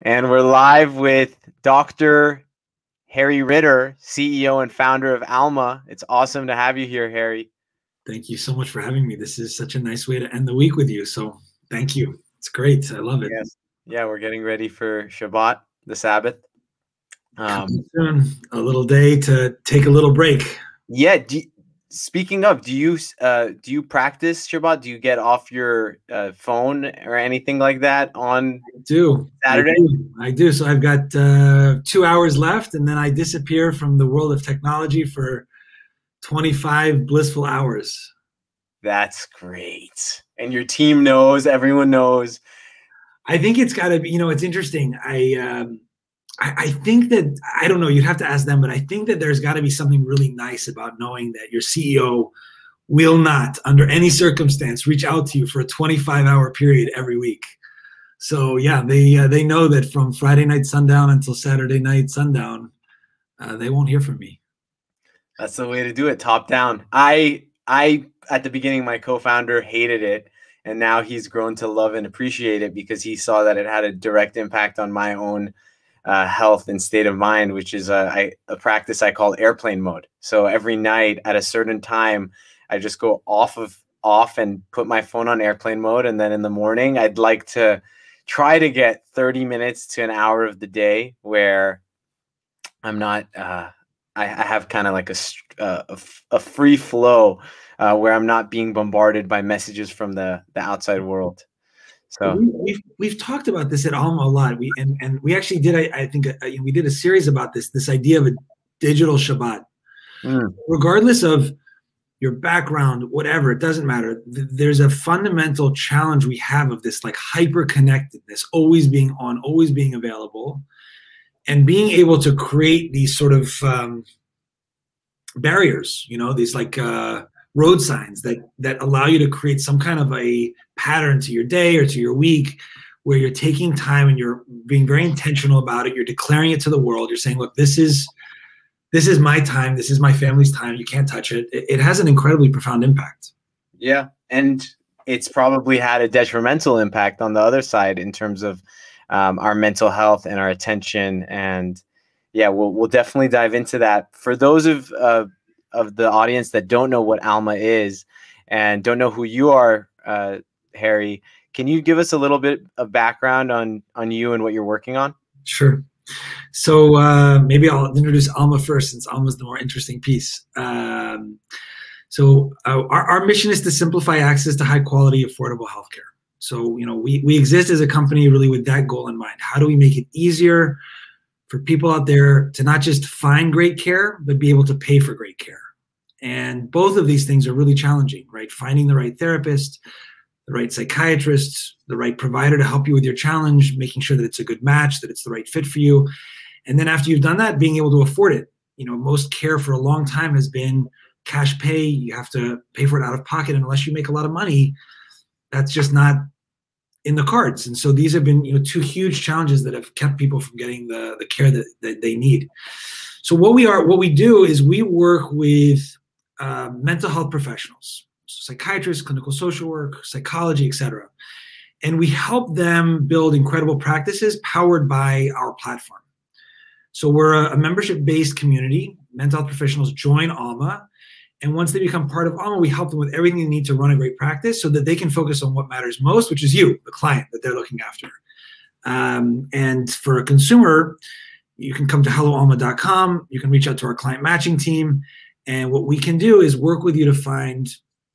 And we're live with Dr. Harry Ritter, CEO and founder of Alma. It's awesome to have you here, Harry. Thank you so much for having me. This is such a nice way to end the week with you. So thank you. It's great. I love it. Yes. Yeah, we're getting ready for Shabbat, the Sabbath. Coming soon, a little day to take a little break. Yeah. Speaking of, do you practice Shabbat? Do you get off your phone or anything like that on Saturday? I do. So I've got 2 hours left, and then I disappear from the world of technology for 25 blissful hours. That's great. And your team knows, everyone knows. I think it's got to be, it's interesting. I think that, I don't know, you'd have to ask them, but I think that there's got to be something really nice about knowing that your CEO will not, under any circumstance, reach out to you for a 25-hour period every week. So yeah, they know that from Friday night sundown until Saturday night sundown, they won't hear from me. That's the way to do it, top down. I at the beginning, my co-founder hated it, and now he's grown to love and appreciate it because he saw that it had a direct impact on my own health and state of mind, which is a practice I call airplane mode. So every night at a certain time, I just go off and put my phone on airplane mode. And then in the morning, I'd like to try to get 30 minutes to an hour of the day where I'm not, I have kind of like a free flow where I'm not being bombarded by messages from the outside world. So we've talked about this at Alma a lot. We actually did. I think we did a series about this idea of a digital Shabbat. Regardless of your background, whatever, it doesn't matter. There's a fundamental challenge we have of this like hyper connectedness, always being on, always being available, and being able to create these sort of barriers. These like road signs that allow you to create some kind of a pattern to your day or to your week where you're taking time and you're being very intentional about it. You're declaring it to the world. You're saying, look, this is my time. This is my family's time. You can't touch it. It has an incredibly profound impact. Yeah. And it's probably had a detrimental impact on the other side in terms of our mental health and our attention. And yeah, we'll definitely dive into that. For those of the audience that don't know what Alma is and don't know who you are, Harry, can you give us a little bit of background on you and what you're working on? Sure. So maybe I'll introduce Alma first, since Alma's the more interesting piece. So our mission is to simplify access to high quality, affordable healthcare. So, we exist as a company really with that goal in mind. How do we make it easier for people out there to not just find great care, but be able to pay for great care? And both of these things are really challenging, right? Finding the right therapist, the right psychiatrist, the right provider to help you with your challenge, making sure that it's a good match, that it's the right fit for you. And then after you've done that, being able to afford it. Most care for a long time has been cash pay. You have to pay for it out of pocket. And unless you make a lot of money, that's just not in the cards. And so these have been, two huge challenges that have kept people from getting the care that they need. So what we do is we work with mental health professionals, psychiatrists, clinical social work, psychology, et cetera. And we help them build incredible practices powered by our platform. So we're a membership-based community. Mental health professionals join Alma. And once they become part of Alma, we help them with everything they need to run a great practice so that they can focus on what matters most, which is you, the client that they're looking after. And for a consumer, you can come to helloalma.com. You can reach out to our client matching team. And what we can do is work with you to find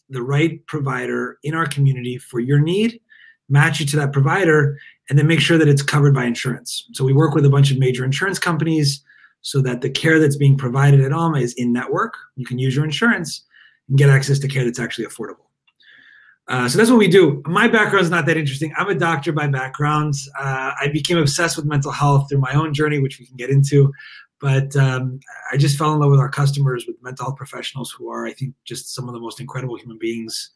the right provider in our community for your need, match you to that provider, and then make sure that it's covered by insurance. So we work with a bunch of major insurance companies so that the care that's being provided at Alma is in network. You can use your insurance and get access to care that's actually affordable. So that's what we do. My background is not that interesting. I'm a doctor by background. I became obsessed with mental health through my own journey, which we can get into. But I just fell in love with our customers, with mental health professionals who are, I think, just some of the most incredible human beings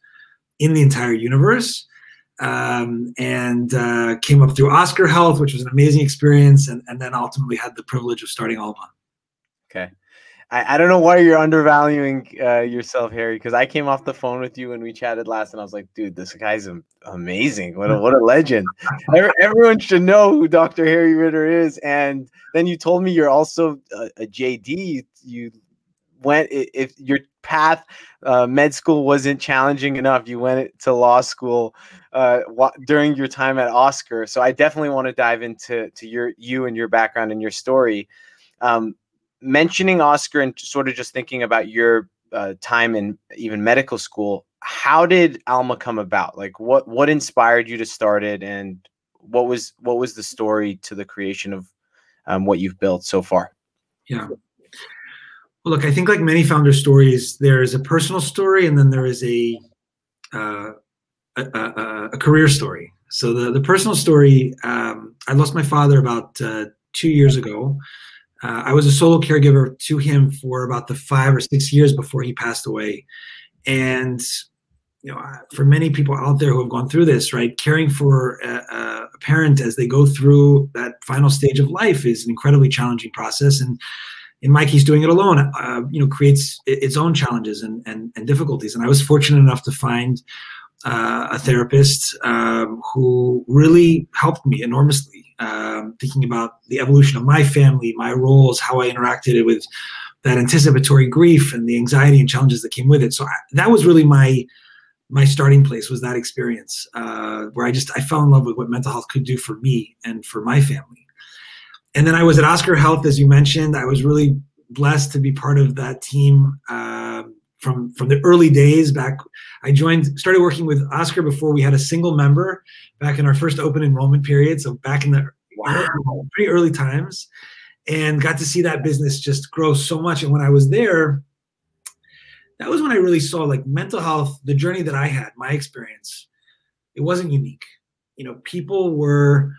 in the entire universe. And came up through Oscar Health, which was an amazing experience, and then ultimately had the privilege of starting Alma. Okay. I don't know why you're undervaluing yourself, Harry, because I came off the phone with you and we chatted last, and I was like, dude, this guy's amazing. What a legend. Everyone should know who Dr. Harry Ritter is. And then you told me you're also a JD. You went, if your path, med school wasn't challenging enough, you went to law school during your time at Oscar. So I definitely want to dive into you and your background and your story. Mentioning Oscar and sort of just thinking about your time in even medical school, how did Alma come about? Like what inspired you to start it, and what was the story to the creation of what you've built so far? Yeah. Well, look, I think like many founder stories, there is a personal story and then there is a career story. So the personal story, I lost my father about 2 years ago. I was a solo caregiver to him for about the 5 or 6 years before he passed away. And, you know, for many people out there who have gone through this, right, caring for a parent as they go through that final stage of life is an incredibly challenging process. And in my case, doing it alone, you know, creates its own challenges and difficulties. And I was fortunate enough to find a therapist who really helped me enormously, thinking about the evolution of my family, my roles, how I interacted with that anticipatory grief and the anxiety and challenges that came with it. So that was really my starting place, was that experience where I fell in love with what mental health could do for me and for my family. And then I was at Oscar Health, as you mentioned. I was really blessed to be part of that team from the early days back. I started working with Oscar before we had a single member, back in our first open enrollment period. So back in the pretty early times, and got to see that business just grow so much. And when I was there, that was when I really saw like mental health, the journey that I had, my experience, it wasn't unique. You know, people were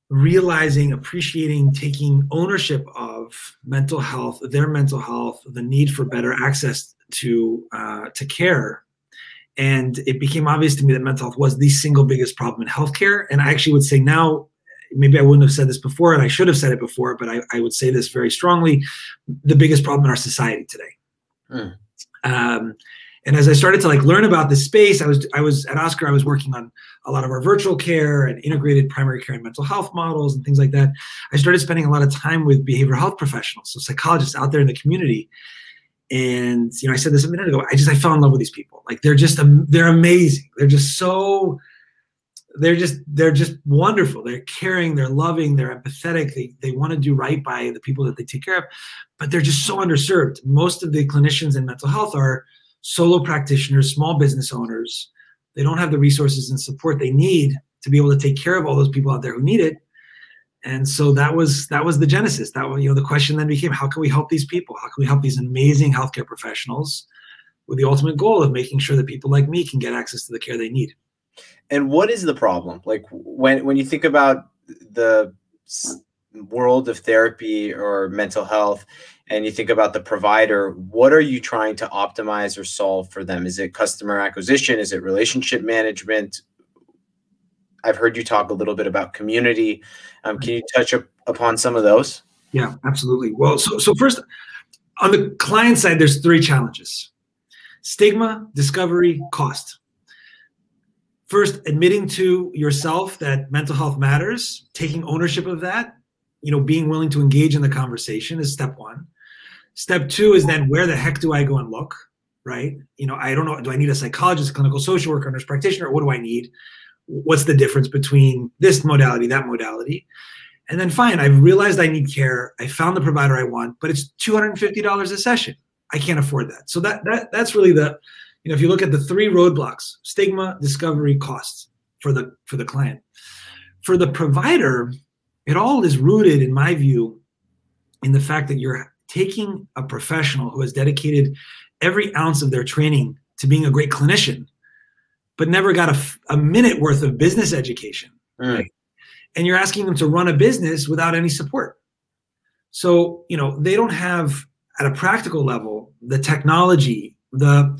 realizing, appreciating, taking ownership of mental health, their mental health, the need for better access to care. And it became obvious to me that mental health was the single biggest problem in healthcare. And I actually would say now, maybe I wouldn't have said this before, and I should have said it before, but I would say this very strongly, the biggest problem in our society today. And as I started to like learn about this space, I was at Oscar, I was working on a lot of our virtual care and integrated primary care and mental health models and things like that. I started spending a lot of time with behavioral health professionals, so psychologists out there in the community. And, you know, I said this a minute ago, I fell in love with these people. Like they're amazing. They're just wonderful. They're caring, they're loving, they're empathetic. They want to do right by the people that they take care of, but they're just so underserved. Most of the clinicians in mental health are solo practitioners, small business owners. They don't have the resources and support they need to be able to take care of all those people out there who need it. And so that was the genesis. That was, you know, the question then became, how can we help these people? How can we help these amazing healthcare professionals, with the ultimate goal of making sure that people like me can get access to the care they need? And what is the problem? Like when you think about the world of therapy or mental health, and you think about the provider, what are you trying to optimize or solve for them? Is it customer acquisition? Is it relationship management? I've heard you talk a little bit about community. Can you touch upon some of those? Yeah, absolutely. Well, so first, on the client side, there's 3 challenges: stigma, discovery, cost. First, admitting to yourself that mental health matters, taking ownership of that, you know, being willing to engage in the conversation is step 1. Step 2 is then, where the heck do I go and look, right? You know, I don't know, do I need a psychologist, clinical social worker, nurse practitioner? What do I need? What's the difference between this modality, that modality? And then fine, I've realized I need care. I found the provider I want, but it's $250 a session. I can't afford that. So that's really the, you know, if you look at the 3 roadblocks: stigma, discovery, costs for the client. For the provider, it all is rooted, in my view, in the fact that you're taking a professional who has dedicated every ounce of their training to being a great clinician, but never got a minute worth of business education, right? And you're asking them to run a business without any support. So, you know, they don't have, at a practical level, the technology, the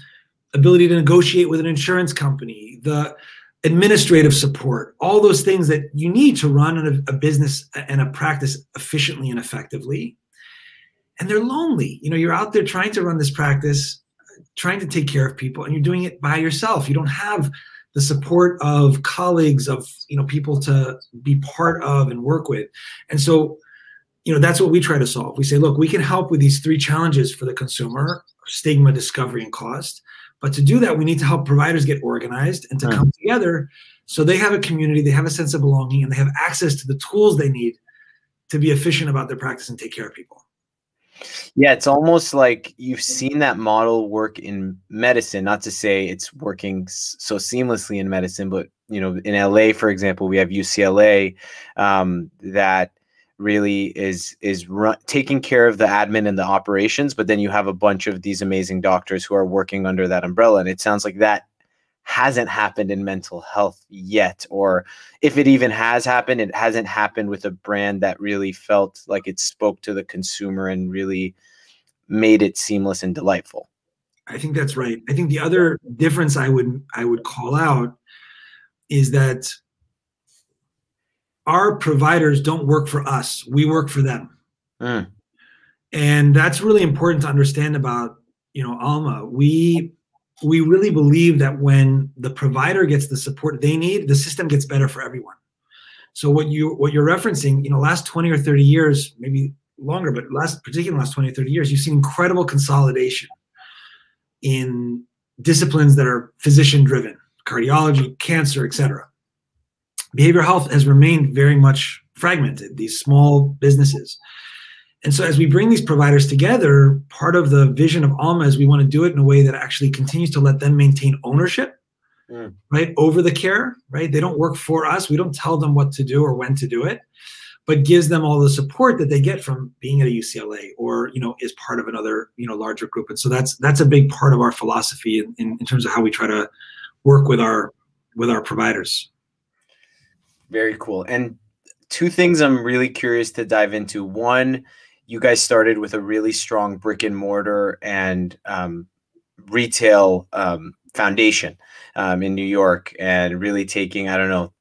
ability to negotiate with an insurance company, the administrative support, all those things that you need to run a business and a practice efficiently and effectively. and they're lonely. You're out there trying to run this practice, trying to take care of people, and you're doing it by yourself. You don't have the support of colleagues, of people to be part of and work with. And so that's what we try to solve. We say, look, we can help with these three challenges for the consumer: stigma, discovery, and cost. But to do that, we need to help providers get organized and to come together so they have a community, they have a sense of belonging, and they have access to the tools they need to be efficient about their practice and take care of people. Yeah, it's almost like you've seen that model work in medicine. Not to say it's working so seamlessly in medicine, but in LA, for example, we have UCLA that really is taking care of the admin and the operations, but then you have a bunch of these amazing doctors who are working under that umbrella. And it sounds like that hasn't happened in mental health yet, or if it even has happened, it hasn't happened with a brand that really felt like it spoke to the consumer and really made it seamless and delightful. I think that's right. I think the other difference I would call out is that our providers don't work for us. We work for them. And that's really important to understand about, Alma. We really believe that when the provider gets the support they need, the system gets better for everyone. So what you're referencing, last 20 or 30 years, maybe longer, but particularly last 20 or 30 years, you've seen incredible consolidation in disciplines that are physician driven: cardiology, cancer, et cetera. Behavioral health has remained very much fragmented, these small businesses. And so as we bring these providers together, part of the vision of Alma is we want to do it in a way that actually continues to let them maintain ownership, right, over the care, right? They don't work for us. We don't tell them what to do or when to do it, but gives them all the support that they get from being at a UCLA or, is part of another, larger group. And so that's a big part of our philosophy in terms of how we try to work with our providers. Very cool. And two things I'm really curious to dive into. One, you guys started with a really strong brick and mortar and retail foundation in New York, and really taking, I don't know,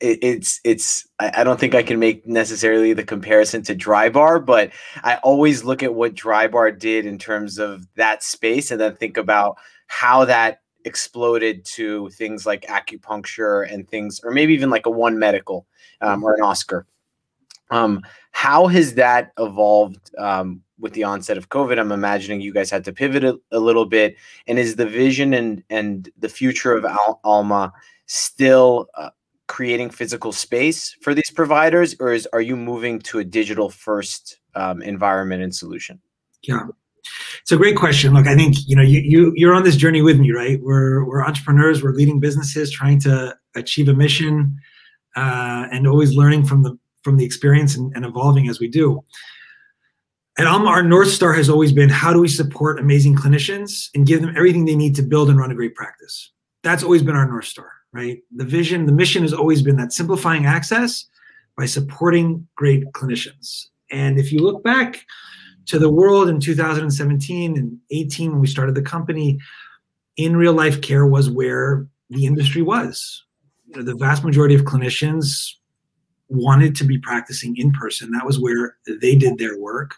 I don't think I can make necessarily the comparison to Dry Bar, but I always look at what Dry Bar did in terms of that space and then think about how that exploded to things like acupuncture and things, or maybe even like a One Medical or an Oscar. How has that evolved with the onset of COVID? I'm imagining you guys had to pivot a little bit. And is the vision and the future of Alma still creating physical space for these providers, or are you moving to a digital first environment and solution? Yeah. It's a great question. Look, I think you're on this journey with me, right? We're entrepreneurs. We're leading businesses, trying to achieve a mission, and always learning from the experience and evolving as we do. At Alma, our North Star has always been, how do we support amazing clinicians and give them everything they need to build and run a great practice? That's always been our North Star, right? The vision, the mission has always been that: simplifying access by supporting great clinicians. And if you look back to the world in 2017 and 18, when we started the company, in real life care was where the industry was. The vast majority of clinicians wanted to be practicing in person. That was where they did their work.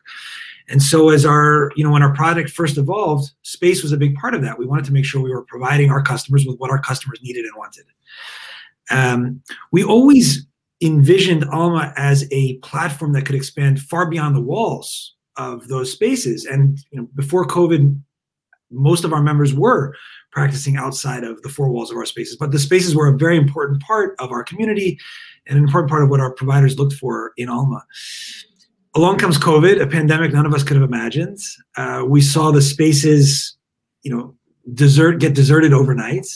And so as when our product first evolved, space was a big part of that. We wanted to make sure we were providing our customers with what our customers needed and wanted. We always envisioned Alma as a platform that could expand far beyond the walls of those spaces. And before COVID, most of our members were practicing outside of the four walls of our spaces, but the spaces were a very important part of our community and an important part of what our providers looked for in Alma. Along comes COVID, a pandemic none of us could have imagined. We saw the spaces, get deserted overnight.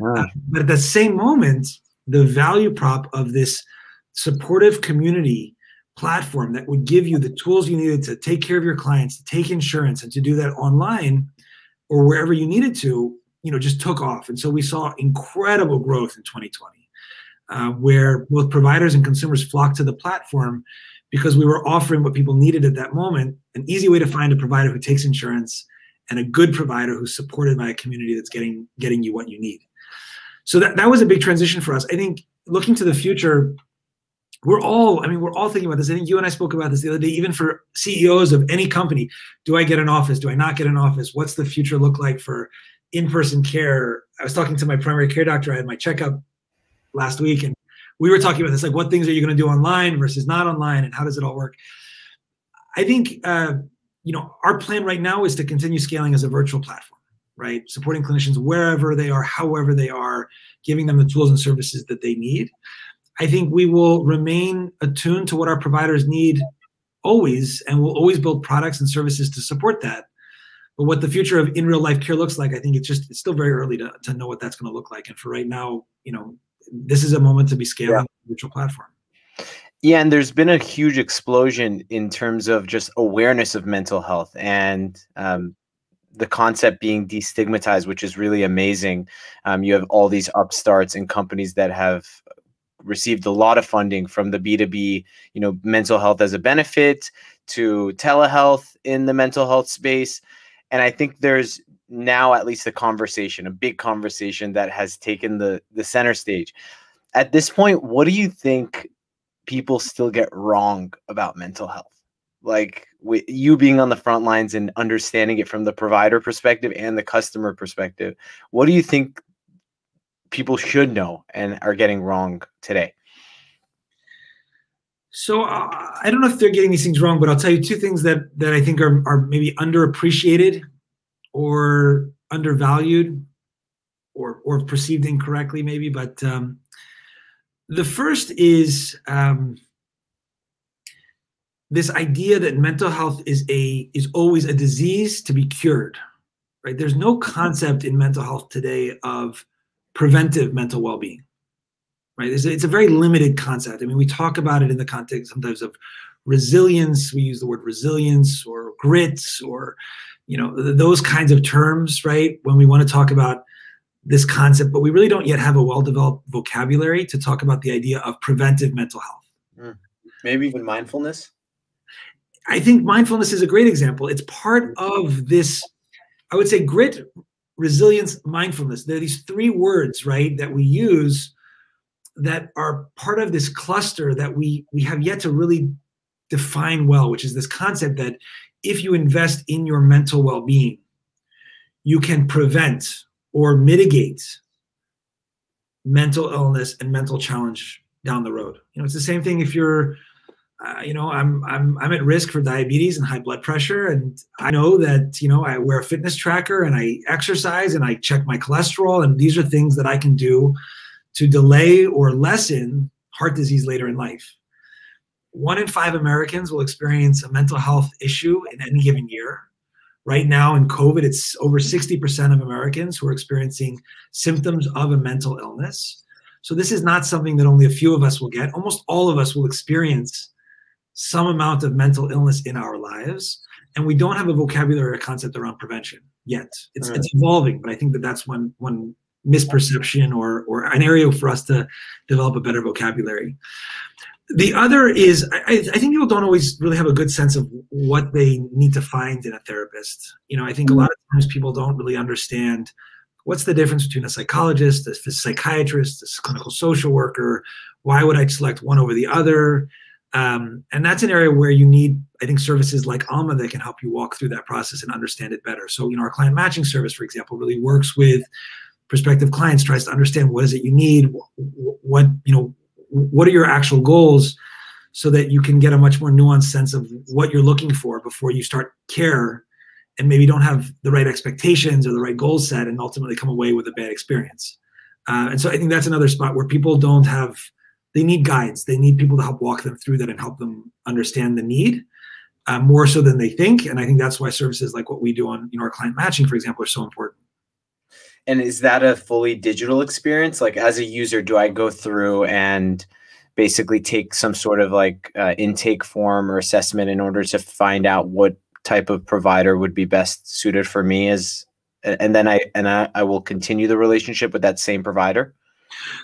Wow. But at the same moment, the value prop of this supportive community platform that would give you the tools you needed to take care of your clients, to take insurance, and to do that online or wherever you needed to, just took off. And so we saw incredible growth in 2020, where both providers and consumers flocked to the platform because we were offering what people needed at that moment: an easy way to find a provider who takes insurance and a good provider who's supported by a community that's getting you what you need. So that was a big transition for us. I think looking to the future, we're all thinking about this. I think you and I spoke about this the other day, even for CEOs of any company. Do I get an office? Do I not get an office? What's the future look like for in-person care? I was talking to my primary care doctor. I had my checkup last week, and we were talking about this, like what things are you going to do online versus not online, and how does it all work? I think, our plan right now is to continue scaling as a virtual platform, right? Supporting clinicians wherever they are, however they are, giving them the tools and services that they need. I think we will remain attuned to what our providers need always, and we'll always build products and services to support that. But what the future of in real life care looks like, I think it's still very early to know what that's going to look like. And for right now, this is a moment to be scaling a virtual platform. Yeah, and there's been a huge explosion in terms of just awareness of mental health and the concept being destigmatized, which is really amazing. You have all these upstarts and companies that have received a lot of funding from the B2B, mental health as a benefit to telehealth in the mental health space. And I think there's now at least a big conversation that has taken the center stage. At this point, what do you think people still get wrong about mental health? Like, with you being on the front lines and understanding it from the provider perspective and the customer perspective, what do you think people should know and are getting wrong today? So I don't know if they're getting these things wrong, but I'll tell you two things that I think are maybe underappreciated or undervalued or perceived incorrectly maybe. But the first is this idea that mental health is always a disease to be cured, right? There's no concept in mental health today of preventive mental well-being, right? It's a very limited concept. I mean, we talk about it in the context sometimes of resilience. We use the word resilience or grit or, those kinds of terms, right? When we want to talk about this concept, but we really don't yet have a well-developed vocabulary to talk about the idea of preventive mental health. Maybe even mindfulness. I think mindfulness is a great example. It's part of this, I would say, grit, resilience, mindfulness. There are these three words, right, that we use that are part of this cluster that we have yet to really define well, which is this concept that if you invest in your mental well-being, you can prevent or mitigate mental illness and mental challenge down the road. It's the same thing if you're, I'm at risk for diabetes and high blood pressure, and I know that I wear a fitness tracker and I exercise and I check my cholesterol, and these are things that I can do to delay or lessen heart disease later in life. 1 in 5 Americans will experience a mental health issue in any given year. Right now in COVID, it's over 60% of Americans who are experiencing symptoms of a mental illness. So this is not something that only a few of us will get. Almost all of us will experience some amount of mental illness in our lives. And we don't have a vocabulary or concept around prevention yet. It's evolving, but I think that's one misperception or an area for us to develop a better vocabulary. The other is, I think people don't always really have a good sense of what they need to find in a therapist. I think a lot of times people don't really understand what's the difference between a psychologist, a psychiatrist, a clinical social worker. Why would I select one over the other? And that's an area where you need, I think, services like Alma that can help you walk through that process and understand it better. So, our client matching service, for example, really works with prospective clients, tries to understand what is it you need, what are your actual goals, so that you can get a much more nuanced sense of what you're looking for before you start care and maybe don't have the right expectations or the right goals set and ultimately come away with a bad experience. And so I think that's another spot where people they need guides. They need people to help walk them through that and help them understand the need more so than they think. And I think that's why services like what we do on our client matching, for example, are so important. And is that a fully digital experience? Like, as a user, do I go through and basically take some sort of intake form or assessment in order to find out what type of provider would be best suited for me, and then I will continue the relationship with that same provider?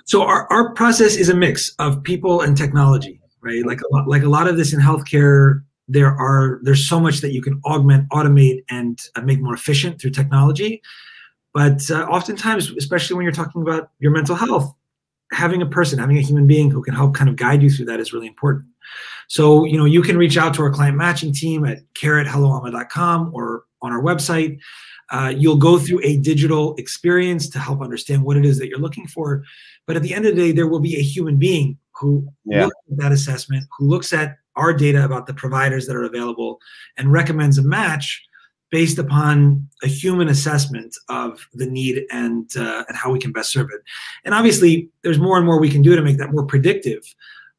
So our process is a mix of people and technology, right? Like a lot of this in healthcare, there's so much that you can augment, automate, and make more efficient through technology. But oftentimes, especially when you're talking about your mental health, having a person, having a human being who can help kind of guide you through that is really important. So, you can reach out to our client matching team at care@helloalma.com or on our website. You'll go through a digital experience to help understand what it is that you're looking for. But at the end of the day, there will be a human being who looks at that assessment, who looks at our data about the providers that are available and recommends a match based upon a human assessment of the need and how we can best serve it. And obviously, there's more and more we can do to make that more predictive.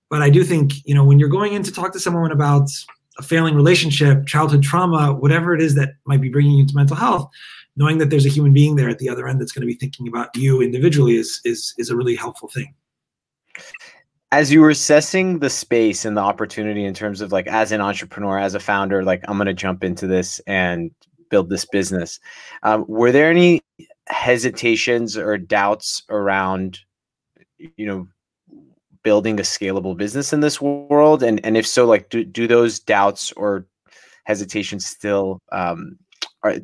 But I do think, when you're going in to talk to someone about a failing relationship, childhood trauma, whatever it is that might be bringing you to mental health, knowing that there's a human being there at the other end that's going to be thinking about you individually is a really helpful thing. As you were assessing the space and the opportunity in terms of, like, as an entrepreneur, as a founder, like, I'm going to jump into this and build this business, were there any hesitations or doubts around, building a scalable business in this world? And if so, like, do those doubts or hesitations still,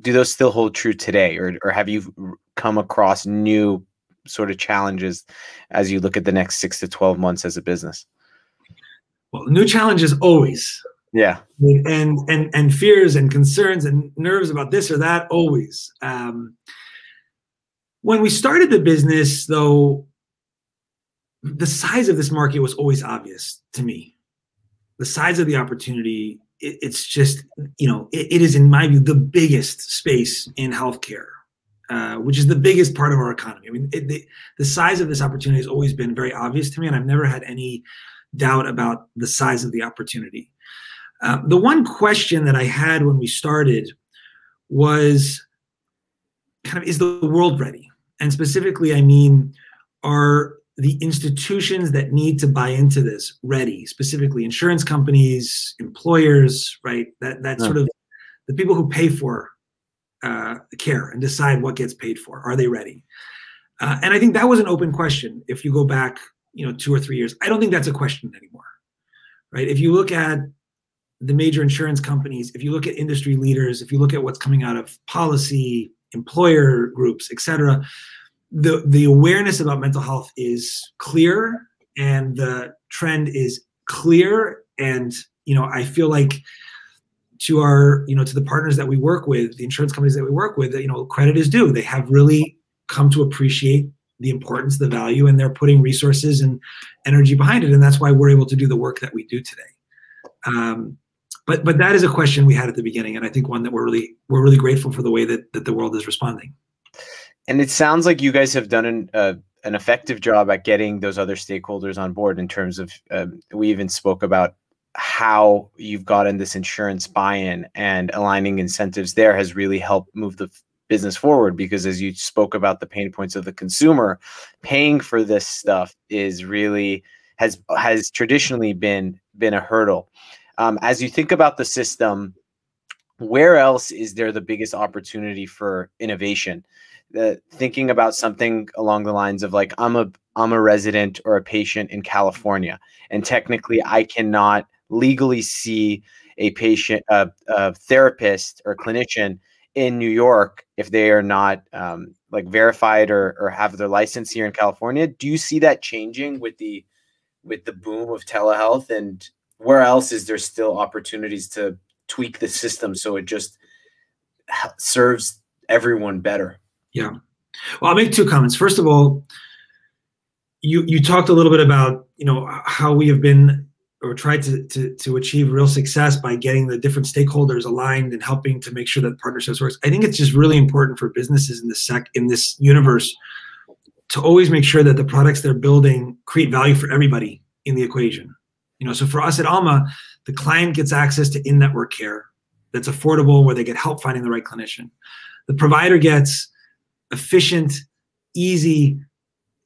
do those still hold true today? Or have you come across new sort of challenges as you look at the next 6 to 12 months as a business? Well, new challenges always. Yeah. And fears and concerns and nerves about this or that always. When we started the business, though, the size of this market was always obvious to me. The size of the opportunity, it's just, it is, in my view, the biggest space in healthcare, which is the biggest part of our economy. I mean, the size of this opportunity has always been very obvious to me, and I've never had any doubt about the size of the opportunity. The one question that I had when we started was kind of, is the world ready? And specifically, I mean, are the institutions that need to buy into this ready? Specifically, insurance companies, employers, right? That sort of the people who pay for care and decide what gets paid for. Are they ready? And I think that was an open question. If you go back, 2 or 3 years, I don't think that's a question anymore, right? If you look at the major insurance companies, if you look at industry leaders, if you look at what's coming out of policy, employer groups, et cetera, the awareness about mental health is clear and the trend is clear. And, I feel like to our, to the partners that we work with, the insurance companies that we work with, credit is due. They have really come to appreciate the importance, the value, and they're putting resources and energy behind it. And that's why we're able to do the work that we do today. But that is a question we had at the beginning, and I think one that we're really grateful for the way that the world is responding. And it sounds like you guys have done an effective job at getting those other stakeholders on board in terms of, we even spoke about how you've gotten this insurance buy-in, and aligning incentives there has really helped move the business forward, because as you spoke about the pain points of the consumer, paying for this stuff is really has traditionally been a hurdle. As you think about the system, where else is there the biggest opportunity for innovation? Thinking about something along the lines of, like, I'm a resident or a patient in California, and technically I cannot legally see a patient, a therapist or clinician in New York if they are not like verified or have their license here in California. Do you see that changing with the boom of telehealth? And where else is there still opportunities to tweak the system so it just serves everyone better? Yeah. Well, I'll make 2 comments. First of all, you talked a little bit about, how we have been or tried to achieve real success by getting the different stakeholders aligned and helping to make sure that partnerships works. I think it's just really important for businesses in this universe to always make sure that the products they're building create value for everybody in the equation. So for us at Alma, the client gets access to in-network care that's affordable, where they get help finding the right clinician. The provider gets efficient, easy,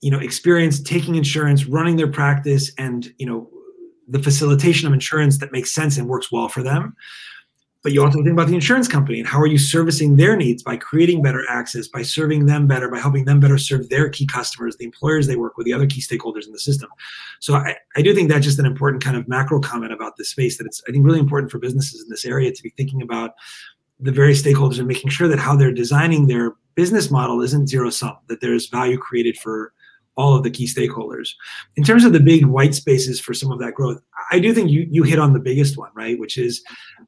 experience taking insurance, running their practice, and, the facilitation of insurance that makes sense and works well for them. But you also think about the insurance company and how are you servicing their needs by creating better access, by serving them better, by helping them better serve their key customers, the employers they work with, the other key stakeholders in the system. So I do think that's just an important kind of macro comment about this space, that it's, I think, really important for businesses in this area to be thinking about the various stakeholders and making sure that how they're designing their business model isn't zero sum, that there's value created for all of the key stakeholders. In terms of the big white spaces for some of that growth, I do think you hit on the biggest one, right? Which is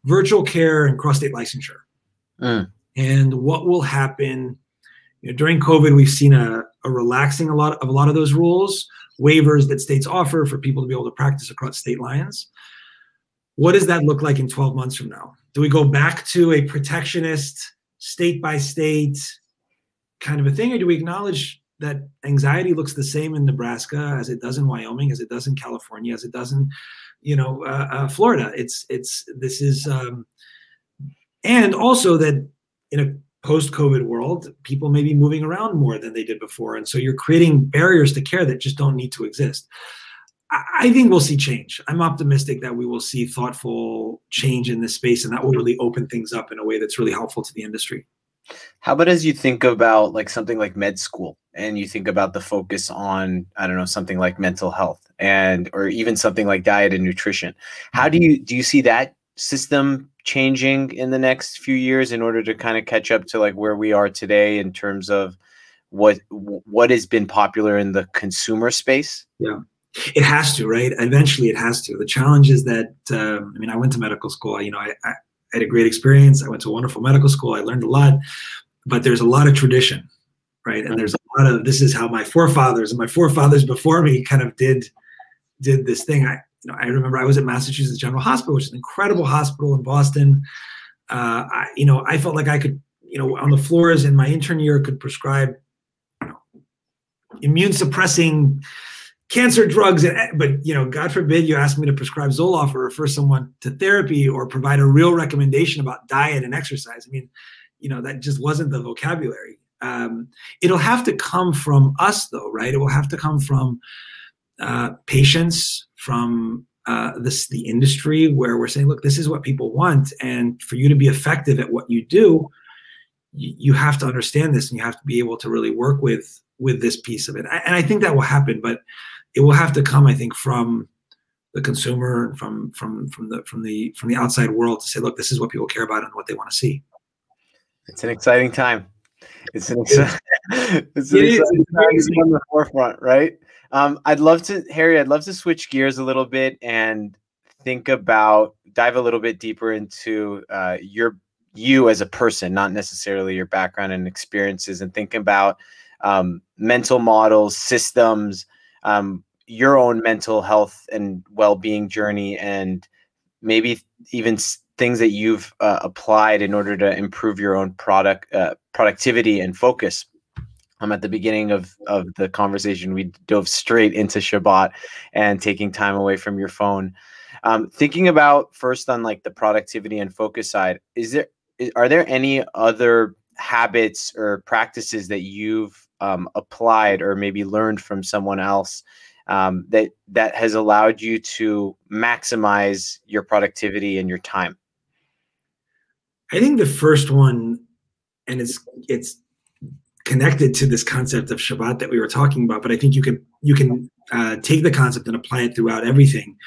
virtual care and cross-state licensure. And what will happen, during COVID, we've seen a relaxing a lot of those rules, waivers that states offer for people to be able to practice across state lines. What does that look like in 12 months from now? Do we go back to a protectionist, state by state kind of a thing, or do we acknowledge that anxiety looks the same in Nebraska as it does in Wyoming, as it does in California, as it does in, Florida? And also that in a post-COVID world, people may be moving around more than they did before. And so you're creating barriers to care that just don't need to exist. I think we'll see change. I'm optimistic that we will see thoughtful change in this space, and that will really open things up in a way that's really helpful to the industry. How about as you think about like something like med school, and you think about the focus on, I don't know, something like mental health or even something like diet and nutrition? How do you see that system changing in the next few years in order to kind of catch up to like where we are today in terms of what has been popular in the consumer space? Yeah, it has to, right? Eventually it has to. The challenge is that, I went to medical school. I had a great experience. I went to a wonderful medical school. I learned a lot, but there's a lot of tradition, right? And there's a lot of, this is how my forefathers and my forefathers before me kind of did this thing. I remember I was at Massachusetts General Hospital, which is an incredible hospital in Boston. I felt like I could, on the floors in my intern year, could prescribe immune suppressing cancer drugs, but God forbid you ask me to prescribe Zoloft or refer someone to therapy or provide a real recommendation about diet and exercise. That just wasn't the vocabulary. It'll have to come from us, though, right? It will have to come from patients, from the industry, where we're saying, look, this is what people want, and for you to be effective at what you do, you have to understand this, and you have to be able to really work with this piece of it. And I think that will happen, but it will have to come, I think, from the consumer, from the outside world, to say, look, this is what people care about and what they want to see. It's an exciting time. It's an exciting time to be on the forefront, right? I'd love to switch gears a little bit and dive a little bit deeper into you as a person, not necessarily your background and experiences, and think about mental models, systems, your own mental health and well-being journey, and maybe even things that you've applied in order to improve your own productivity and focus. At the beginning of the conversation, we dove straight into Shabbat and taking time away from your phone. Thinking about first on like the productivity and focus side, are there any other habits or practices that you've applied or maybe learned from someone else that has allowed you to maximize your productivity and your time? I think the first one, and it's connected to this concept of Shabbat that we were talking about, but I think you can take the concept and apply it throughout everything,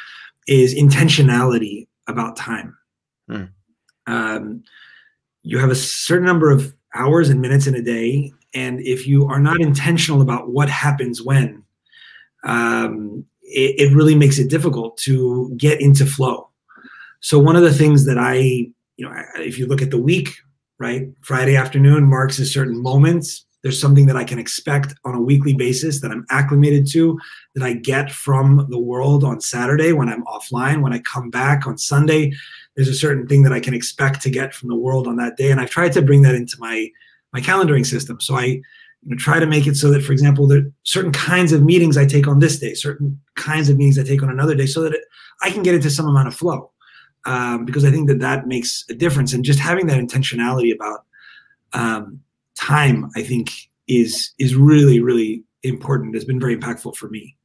is intentionality about time. You have a certain number of hours and minutes in a day, and if you are not intentional about what happens when, it really makes it difficult to get into flow. So one of the things that if you look at the week, right, Friday afternoon marks a certain moment. There's something that I can expect on a weekly basis that I'm acclimated to, that I get from the world on Saturday when I'm offline. When I come back on Sunday, there's a certain thing that I can expect to get from the world on that day. And I've tried to bring that into my calendaring system. So I try to make it so that, for example, there are certain kinds of meetings I take on this day, certain kinds of meetings I take on another day, so that I can get into some amount of flow. Because I think that makes a difference. And just having that intentionality about time, I think, is really, really important. It's been very impactful for me.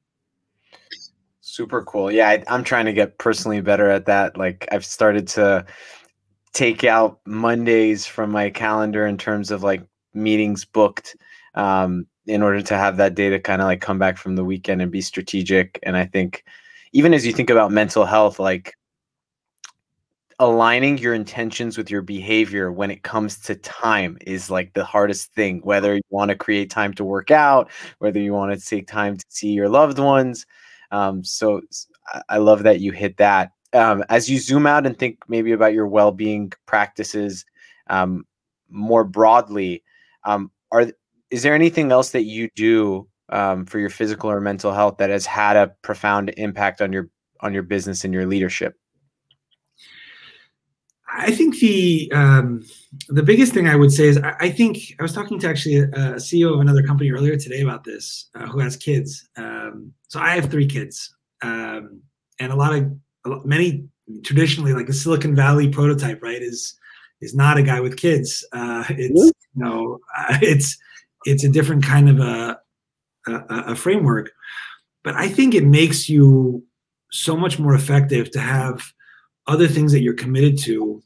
Super cool. Yeah, I'm trying to get personally better at that. Like, I've started to take out Mondays from my calendar in terms of like meetings booked, in order to have that day to kind of like come back from the weekend and be strategic. And I think even as you think about mental health, like, aligning your intentions with your behavior when it comes to time is like the hardest thing, whether you want to create time to work out, whether you want to take time to see your loved ones. I love that you hit that. As you zoom out and think maybe about your well-being practices more broadly, is there anything else that you do for your physical or mental health that has had a profound impact on your business and your leadership? I think the biggest thing I would say is I think I was talking to actually a CEO of another company earlier today about this, who has kids. So I have 3 kids, and many traditionally, like the Silicon Valley prototype, right, is not a guy with kids. It's it's a different kind of a framework, but I think it makes you so much more effective to have other things that you're committed to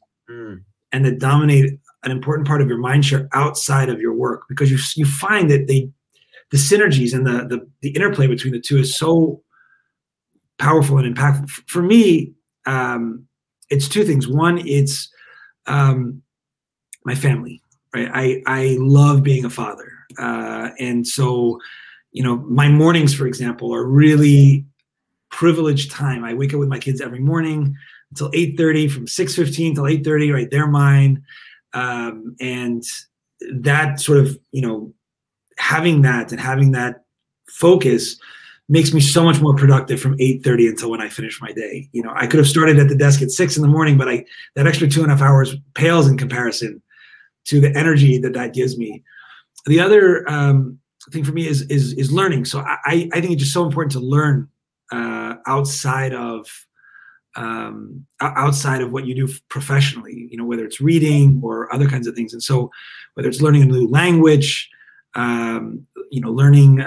and that dominate an important part of your mind share outside of your work, because you find that the synergies and the interplay between the two is so powerful and impactful. For me, it's 2 things. One, it's my family, right? I love being a father. And so, my mornings, for example, are really privileged time. I wake up with my kids every morning until 8:30, from 6:15 till 8:30, right? They're mine. And that sort of, having that focus makes me so much more productive from 8:30 until when I finish my day. I could have started at the desk at 6 in the morning, but that extra 2.5 hours pales in comparison to the energy that gives me. The other thing for me is learning. So I think it's just so important to learn outside of what you do professionally, whether it's reading or other kinds of things. And so whether it's learning a new language, learning,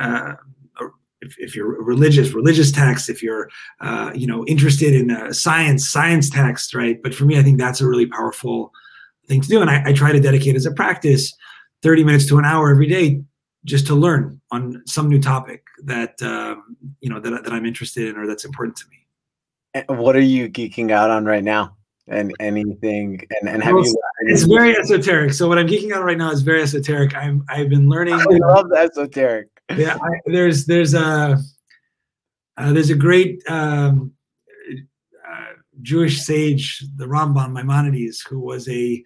if you're religious text, if you're, interested in science text, right? But for me, I think that's a really powerful thing to do. And I try to dedicate as a practice 30 minutes to an hour every day just to learn on some new topic that, that I'm interested in or that's important to me. What are you geeking out on right now? And anything? And have you? It's very esoteric. So what I'm geeking out right now is very esoteric. I've been learning. I love the esoteric. Yeah, there's a great Jewish sage, the Rambam, Maimonides, who was a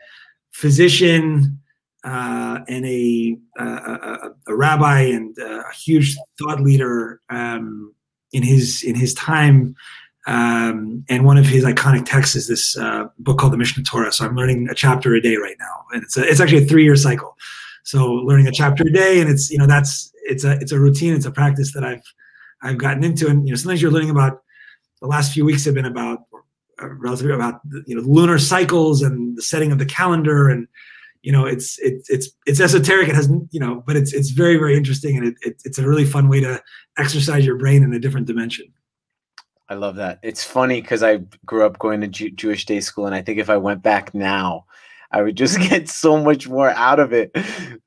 physician and a rabbi and a huge thought leader in his time. And one of his iconic texts is this book called the Mishnah Torah. So I'm learning a chapter a day right now, and it's actually a 3-year cycle. So learning a chapter a day, and it's a routine, it's a practice that I've gotten into. And sometimes you're learning about, the last few weeks have been about relatively about lunar cycles and the setting of the calendar, and it's esoteric. It has but it's very, very interesting, and it's a really fun way to exercise your brain in a different dimension. I love that. It's funny because I grew up going to Jewish day school, and I think if I went back now, I would just get so much more out of it.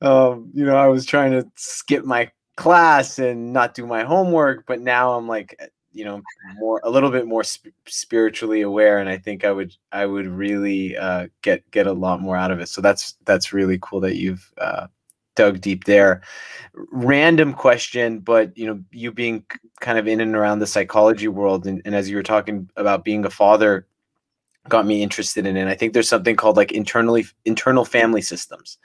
I was trying to skip my class and not do my homework, but now I'm like, a little bit more spiritually aware, and I think I would really get a lot more out of it. So that's really cool that you've dug deep there. Random question, but you being kind of in and around the psychology world, and as you were talking about being a father, got me interested in it. I think there's something called like internal family systems,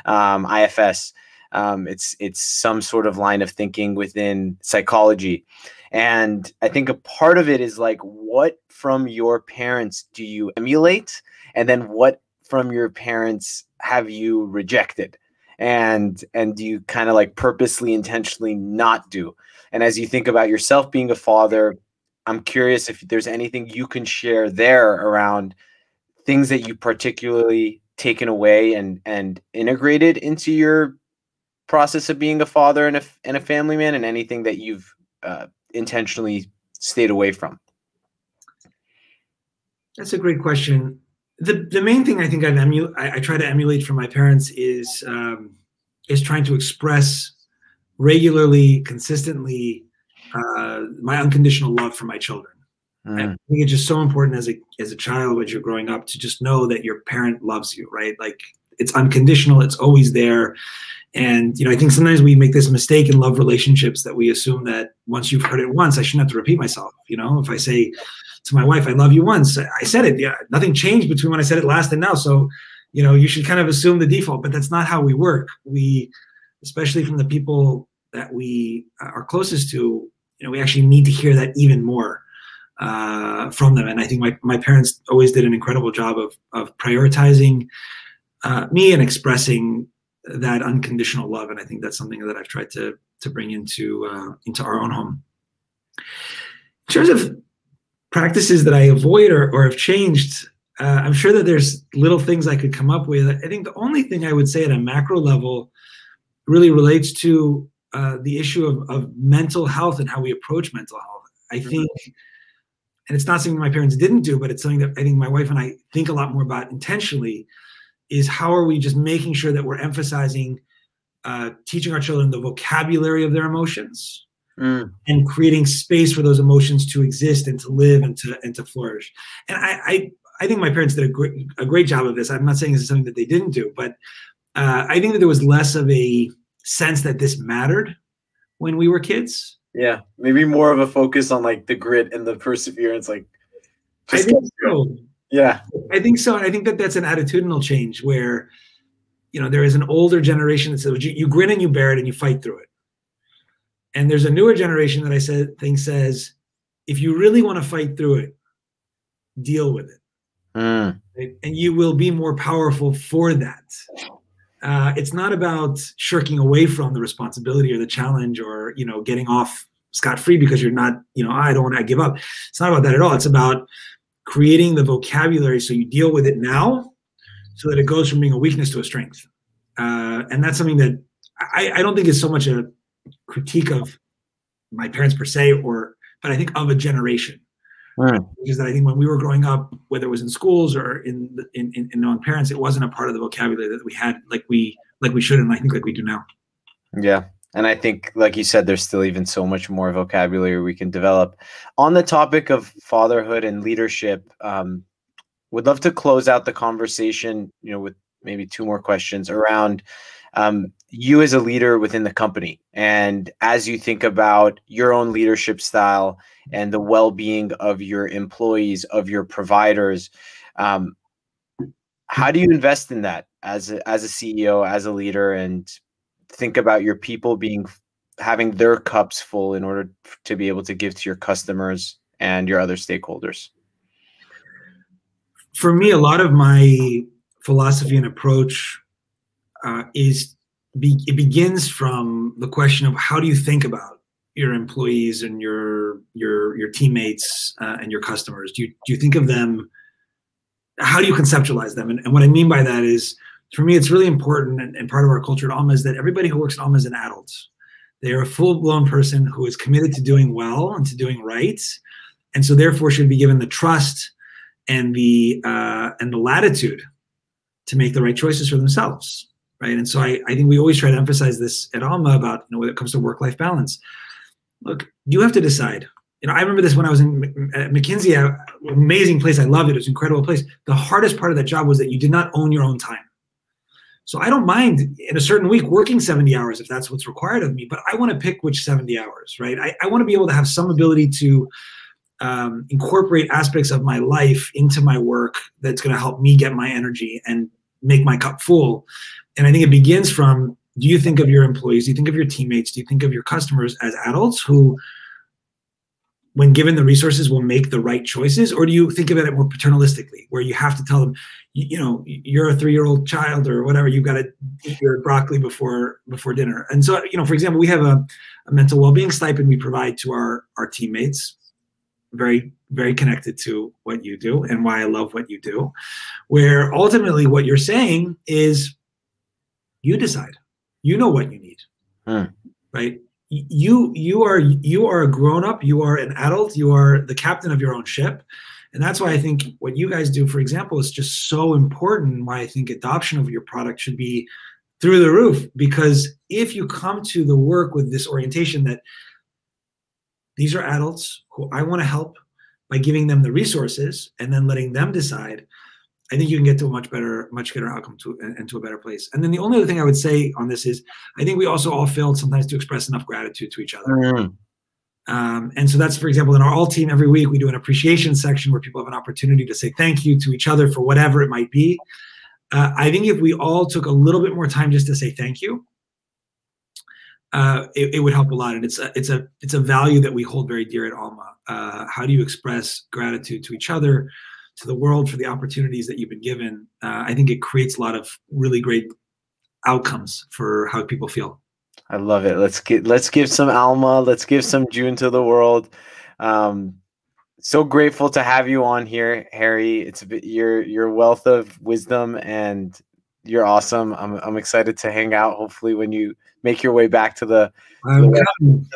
IFS. It's some sort of line of thinking within psychology. And I think a part of it is like, what from your parents do you emulate? And then what from your parents have you rejected? And do you kind of like purposely, intentionally not do? And as you think about yourself being a father, I'm curious if there's anything you can share there around things that you particularly taken away and integrated into your process of being a father and a family man, and anything that you've intentionally stayed away from. That's a great question. The main thing I think I try to emulate from my parents is trying to express regularly, consistently, my unconditional love for my children. I think it's just so important as a child, as you're growing up, to just know that your parent loves you, right? Like, it's unconditional, it's always there. And, you know, I think sometimes we make this mistake in love relationships that we assume that once you've heard it once, I shouldn't have to repeat myself. You know, if I say to my wife, I love you once, I said it. Yeah, nothing changed between when I said it last and now. So, you know, you should kind of assume the default, but that's not how we work. We, especially from the people that we are closest to, you know, we actually need to hear that even more from them. And I think my parents always did an incredible job of prioritizing me and expressing that unconditional love. And I think that's something that I've tried to bring into our own home. In terms of practices that I avoid or have changed, I'm sure that there's little things I could come up with. I think the only thing I would say at a macro level really relates to the issue of mental health and how we approach mental health. I think, and it's not something my parents didn't do, but it's something that I think my wife and I think a lot more about intentionally, is how are we just making sure that we're emphasizing teaching our children the vocabulary of their emotions and creating space for those emotions to exist and to live and to flourish. And I think my parents did a great job of this. I'm not saying this is something that they didn't do, but I think that there was less of a sense that this mattered when we were kids. Yeah, maybe more of a focus on like the grit and the perseverance. Like, I think so. Yeah, I think so. And I think that that's an attitudinal change where, you know, there is an older generation that says you grin and you bear it and you fight through it. And there's a newer generation that says, if you really want to fight through it, deal with it. Right? And you will be more powerful for that. It's not about shirking away from the responsibility or the challenge or, you know, getting off scot-free because you're not, you know, I don't want to give up. It's not about that at all. It's about creating the vocabulary so you deal with it now so that it goes from being a weakness to a strength. And that's something that I don't think is so much a critique of my parents per se, but I think of a generation. Because that I think when we were growing up, whether it was in schools or in known parents, it wasn't a part of the vocabulary that we had like we should, and I think like we do now. Yeah. And I think, like you said, there's still even so much more vocabulary we can develop. On the topic of fatherhood and leadership, would love to close out the conversation, you know, with maybe 2 more questions around you as a leader within the company. And as you think about your own leadership style and the well-being of your employees, of your providers, how do you invest in that as a CEO, as a leader, and think about your people having their cups full in order to be able to give to your customers and your other stakeholders? For me, a lot of my philosophy and approach it begins from the question of how do you think about your employees and your teammates and your customers? Do you think of them? How do you conceptualize them? And what I mean by that is, for me, it's really important, and part of our culture at Alma is that everybody who works at Alma is an adult. They are a full-blown person who is committed to doing well and to doing right, and so therefore should be given the trust and the latitude to make the right choices for themselves, right? And so I think we always try to emphasize this at Alma about, you know, when it comes to work-life balance. Look, you have to decide. You know, I remember this when I was at McKinsey, amazing place. I loved it. It was an incredible place. The hardest part of that job was that you did not own your own time. So I don't mind in a certain week working 70 hours if that's what's required of me, but I want to pick which 70 hours, right? I want to be able to have some ability to incorporate aspects of my life into my work that's going to help me get my energy and make my cup full. And I think it begins from, do you think of your employees? Do you think of your teammates? Do you think of your customers as adults who, when given the resources, will make the right choices? Or do you think of it more paternalistically, where you have to tell them, you know, you're a 3-year-old child or whatever, you've got to eat your broccoli before dinner. And so, you know, for example, we have a mental well-being stipend we provide to our teammates, very, very connected to what you do and why I love what you do, where ultimately what you're saying is you decide, you know what you need, right? You are a grown-up, you are an adult, you are the captain of your own ship. And that's why I think what you guys do, for example, is just so important, why I think adoption of your product should be through the roof. Because if you come to the work with this orientation that these are adults who I want to help, by giving them the resources and then letting them decide, I think you can get to a much better outcome and to a better place. And then the only other thing I would say on this is, I think we also all failed sometimes to express enough gratitude to each other. Mm. And so that's, for example, in our all team, every week we do an appreciation section where people have an opportunity to say thank you to each other for whatever it might be. I think if we all took a little bit more time just to say thank you, it would help a lot. And it's a value that we hold very dear at Alma. How do you express gratitude to each other, to the world, for the opportunities that you've been given? I think it creates a lot of really great outcomes for how people feel. I love it. Let's give some Alma. Let's give some JOON to the world. So grateful to have you on here, Harry. It's your wealth of wisdom, and you're awesome. I'm excited to hang out. Hopefully, when you make your way back to the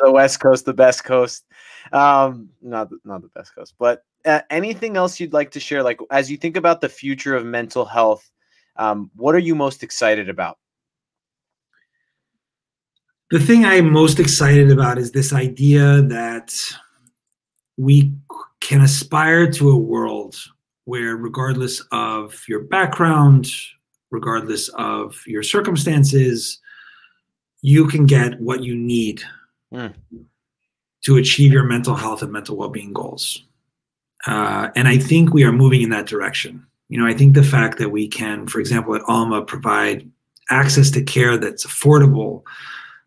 West Coast, the best coast. Not the best coast, but anything else you'd like to share? Like, as you think about the future of mental health, what are you most excited about? The thing I'm most excited about is this idea that we can aspire to a world where, regardless of your background, regardless of your circumstances, you can get what you need to achieve your mental health and mental well-being goals. And I think we are moving in that direction. You know, I think the fact that we can, for example, at Alma, provide access to care that's affordable,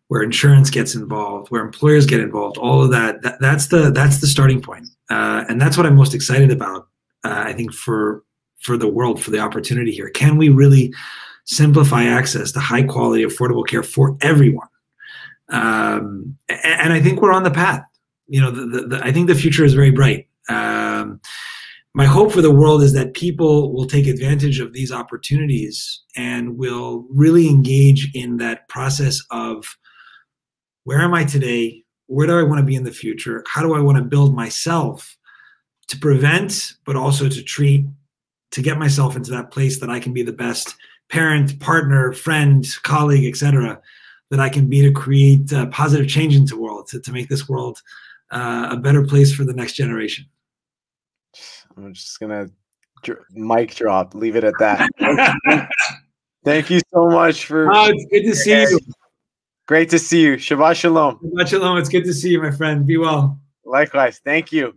where insurance gets involved, where employers get involved, all of that's the starting point. And that's what I'm most excited about, I think, for the world, for the opportunity here. Can we really simplify access to high quality, affordable care for everyone? And I think we're on the path. You know, I think the future is very bright. My hope for the world is that people will take advantage of these opportunities and will really engage in that process of, where am I today? Where do I want to be in the future? How do I want to build myself to prevent, but also to treat, to get myself into that place that I can be the best parent, partner, friend, colleague, etc., that I can be, to create positive change into the world, to make this world a better place for the next generation. I'm just going to mic drop, leave it at that. Thank you so much for... Oh, it's good to see you. Great to see you. Shabbat shalom. Shabbat shalom. It's good to see you, my friend. Be well. Likewise. Thank you.